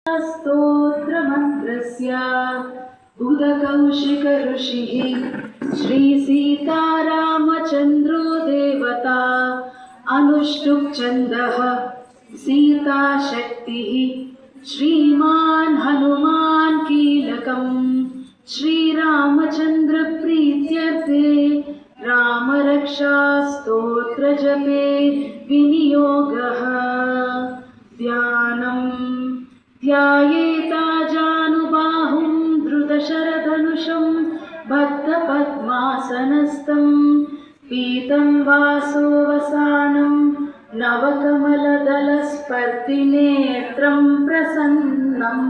स्तोत्रमन्त्रस्य बुधकौशिकऋषिः श्रीसीतारामचन्द्रो देवता अनुष्टुप् छन्दः सीताशक्तिः श्रीमान् हनुमान् कीलकम् श्रीरामचन्द्रप्रीत्यर्थे रामरक्षास्तोत्रजपे विनियोगः। ध्यानम् ध्यायेताजानुबाहुं धृतशरधनुषं बद्धपद्मासनस्थं पीतं वासोवसानं नवकमलदलस्पर्धिनेत्रं प्रसन्नम्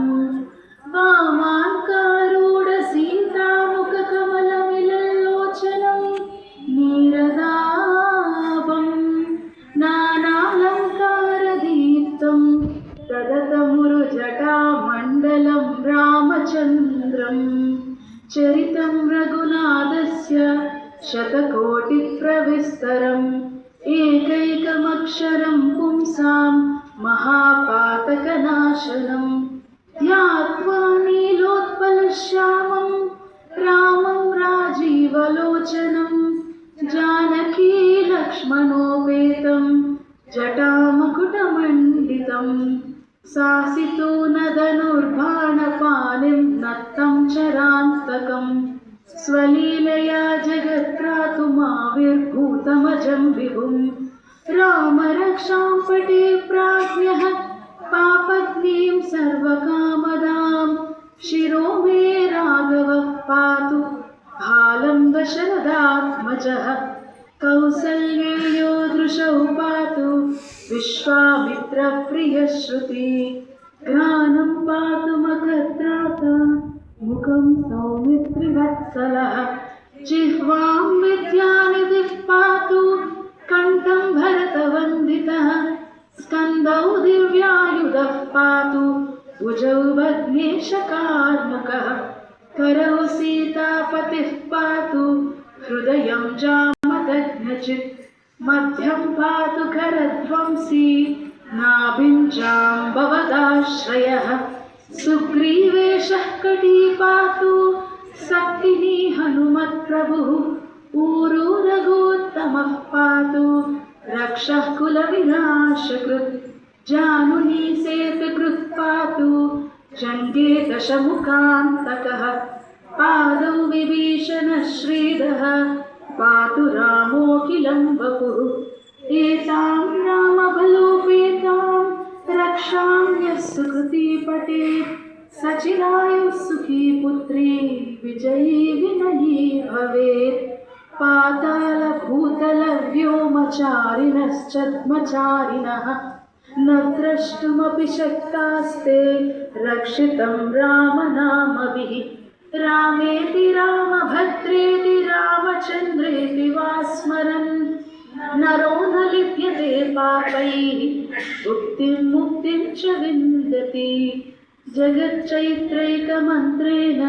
वामाङ्कारूढसीतामुखकमलमिललोचनं नीरदाभं नानालङ्कारदीप्तं तदतमुरुजटामण्डलं रामचन्द्रं चरितं रघुनाथस्य शतकोटिप्रविस्तरम् एकैकमक्षरं पुंसां महापातकनाशनम् ध्यात्वा नीलोत्पलश्यामं रामं राजीवलोचनं जानकी लक्ष्मणोपेतं जटामकुटमण्डितं सासितो नदनुर्बाणपाणिं नत्तं चरान्तकं स्वलीलया जगत्त्रातुमाविर्भूतमजं विभुं रामरक्षां पटे प्राज्ञः पापग्नीं सर्वकामदां शिरो मे राघवः पातु भालं दशरथात्मजः कौसल्येयो दृशौ पातु विश्वामित्रप्रियश्रुति घ्राणं पातु मखद्राता मुखं सौमित्रिवत्सलः जिह्वां विद्यानिधिः पातु कण्ठं भरतवन्दितः स्कन्दौ दिव्यायुधः पातु भुजौ भग्नेशकार्मुकः करौ सीतापतिः पातु हृदयं जामदग्नचित् मध्यं पातु करध्वंसी नाभिं जाम्बवदाश्रयः सुग्रीवेशः कटी पातु सक्तिनी हनुमत्प्रभुः ऊरू रघोत्तमः पातु रक्षः कुलविनाशकृत् जानुनी सेतुकृत् पातु जङ्गे दशमुखान्तकः पादौ विभीषणः श्रीधः पातु रामोऽखिलं वपुः एतां रामबलोपेतां रक्षां यः सुकृती पठेत् सचिरायुः सुखी पुत्री विजयी विनयी भवेत् पातालभूतलव्योमचारिणश्चद्मचारिणः न द्रष्टुमपि शक्तास्ते रक्षितं रामनामभिः रामेति रामभद्रेति रामचन्द्रेति वा स्मरन् नरो न लिप्यते पापैः मुक्तिं मुक्तिं च विन्दति जगच्चैत्रैकमन्त्रेण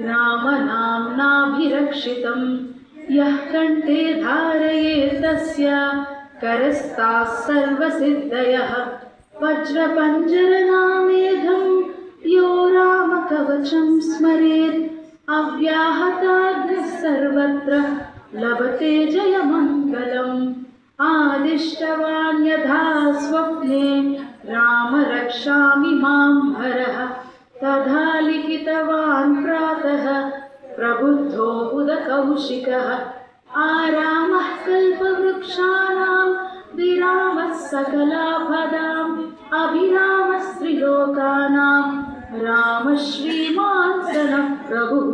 रामनाम्नाभिरक्षितं यः कण्ठे धारयेत् तस्य करस्ताः सर्वसिद्धयः वज्रपञ्जरनामेधं यो रामकवचं स्मरेत् अव्याहताग्निः सर्वत्र लभते जयमङ्गलम् आदिष्टवान् यथा स्वप्ने राम रक्षामि मां हरः तथा लिखितवान् प्रातः प्रबुद्धो बुधकौशिकः आरामः कल्पवृक्षाणां विरामः सकलापदाम् अभिरामस्त्रिलोकानां रामः श्रीमान् सनः प्रभुः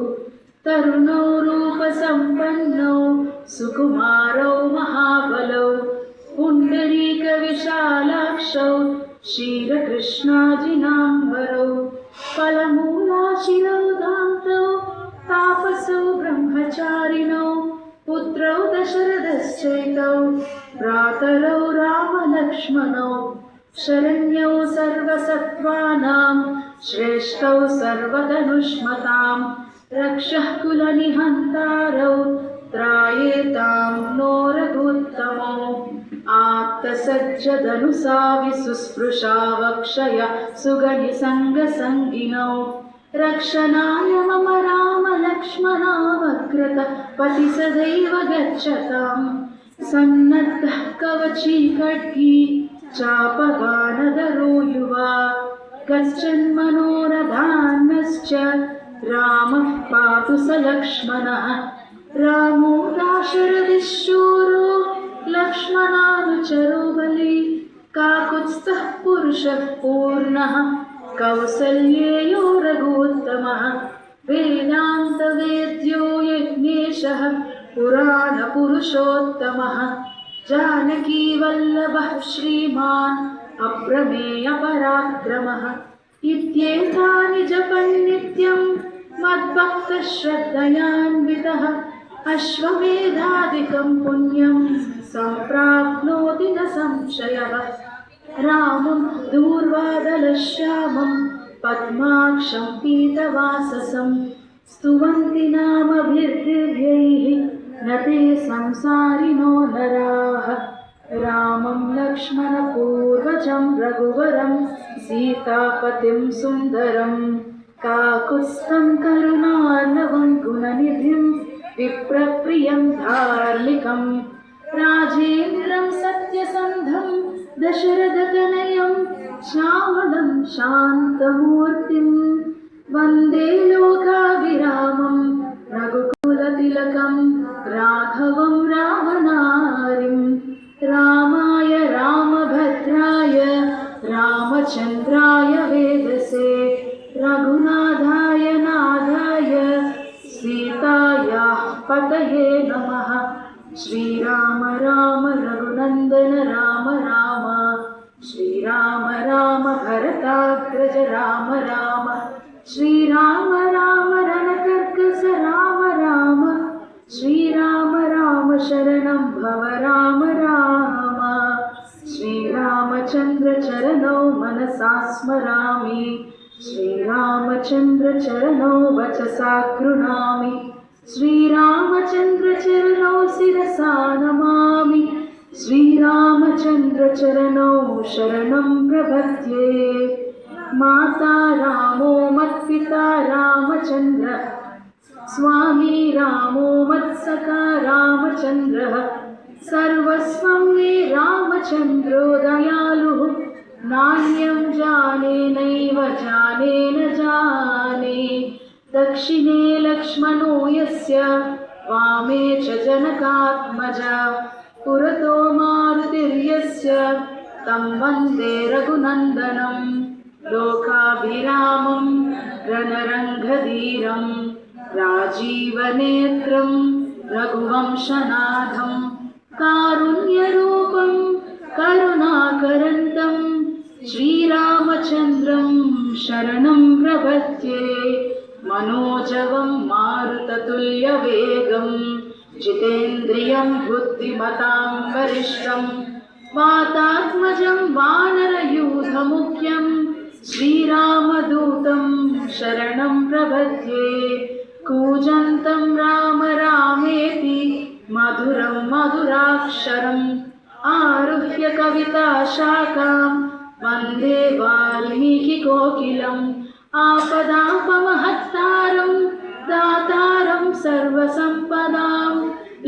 तरुणो रूपसम्पन्नौ सुकुमारौ महाबलौ पुण्डरीकविशालाक्षौ क्षीरकृष्णाजिनाम्बरौ फलमूलाशिरौ दान्तौ तापसौ ब्रह्मचारिणौ पुत्रौ दशरथश्चैतौ भ्रातरौ रामलक्ष्मणौ शरण्यौ सर्वसत्त्वानां श्रेष्ठौ सर्वधनुष्मतां रक्षः कुलनिहन्तारौ त्रायेतां नो रघुत्तमो आत्तसज्जदनुसाविसुस्पृशावक्षय सुगणिसङ्गसङ्गिनौ रक्षणाय मम राम लक्ष्मणावग्रत पति सदैव गच्छताम् सन्नद्धः कवची खड्गी चापगानदरो युवा गच्छन्मनोरथान्नश्च रामः पातु स लक्ष्मणः रामो दाशरथिशूरो लक्ष्मणानुचरो बली काकुत्स्थः पुरुषः पूर्णः कौसल्येयो रघुत्तमः वेदान्तवेद्यो यज्ञेशः पुराणपुरुषोत्तमः जानकीवल्लभः श्रीमान् अप्रमेयपराक्रमः इत्येतानि जपन्नित्यं मद्भक्तः श्रद्धयान्वितः अश्वमेधादिकं पुण्यं सम्प्राप्नोति न संशयः रामं दूर्वादलश्यामं पद्माक्षं पीतवाससं स्तुवन्ति नामभिर्दिव्यैः न ते संसारिणो नराः रामं लक्ष्मणपूर्वजं रघुवरं सीतापतिं सुन्दरं काकुत्स्थं करुणार्णवं गुणनिधिं विप्रप्रियं धार्मिकं राजेन्द्रं सत्यसन्धं दशरथतनयं श्यामलं शान्तमूर्तिं वन्दे लोकाभिरामं रघुकुलतिलकं राघवं रामनारिं रामाय रामभद्राय रामचन्द्राय वेदसे रघुनाथाय नाथाय सीतायाः पतये नमः श्रीराम राम रघुनन्दन राम राम श्रीराम राम भरताग्रज राम राम श्रीराम राम रणकर्कस राम राम श्रीराम राम शरणं भव राम राम श्रीरामचन्द्र चरणौ मनसा स्मरामि श्रीरामचन्द्र चरणौ वचसा गृह्णामि श्रीरामचन्द्र चरणौ शिरसा नमामि श्रीरामचन्द्र चरणौ शरणं प्रपद्ये माता रामो मत्पिता रामचन्द्र स्वामी रामो मत्सखा रामचन्द्रः सर्वस्वं मे रामचन्द्रो दयालुः नान्यं जाने नैव जाने न जाने दक्षिणे लक्ष्मणो यस्य वामे च जनकात्मजा पुरतो मारुतिर्यस्य तं वन्दे रघुनन्दनं लोकाभिरामं रणरङ्गधीरं राजीवनेत्रं रघुवंशनाथं कारुण्यरूपं करुणाकरन्तं श्रीरामचन्द्रं शरणं प्रपद्ये मनोजवं मारुततुल्यवेगं जितेन्द्रियं बुद्धिमतां वरिष्ठं वातात्मजं वानरयूथमुख्यं श्रीरामदूतं शरणं प्रपद्ये कूजन्तं राम रामेति मधुरं मधुराक्षरम् आरुह्य कविताशाखां वन्दे वाल्मीकिकोकिलम् आपदापमहत्तारं दातारं सर्वसम्पदां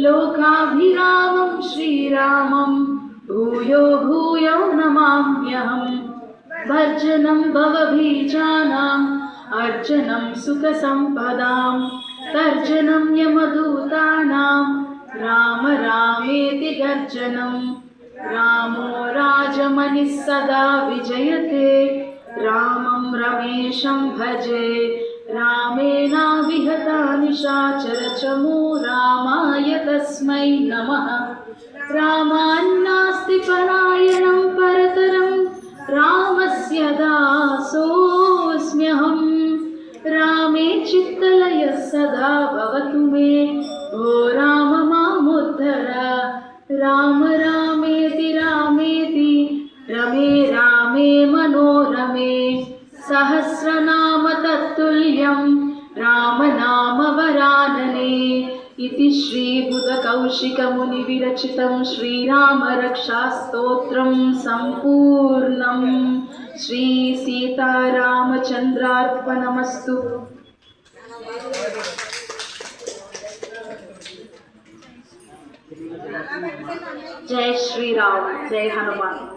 लोकाभिरामं श्रीरामं भूयो भूयो नमाम्यहम् भर्जनं भवबीजानाम् अर्जनं सुखसम्पदां तर्जनं यमदूतानां राम रामेति गर्जनं रामो राजमनिः सदा विजयते रामं रमेशं भजे रामेणाविहता निशाचरचमू रामाय तस्मै नमः रामान्नास्ति परायणं परतरं रामस्य दासोऽस्म्यहं रामे चित्तलयः सदा भवतु मे ओ राम मामुद्धर राम रामेति रामेति रमे रामे मनोरमे सहस्रनाम तत्तुल्यं रामनाम वरानने इति श्रीबुधकौशिकमुनिविरचितं श्रीरामरक्षास्तोत्रं सम्पूर्णं। श्रीसीतारामचन्द्रार्पणमस्तु। जय श्री राम, जय हनुमान।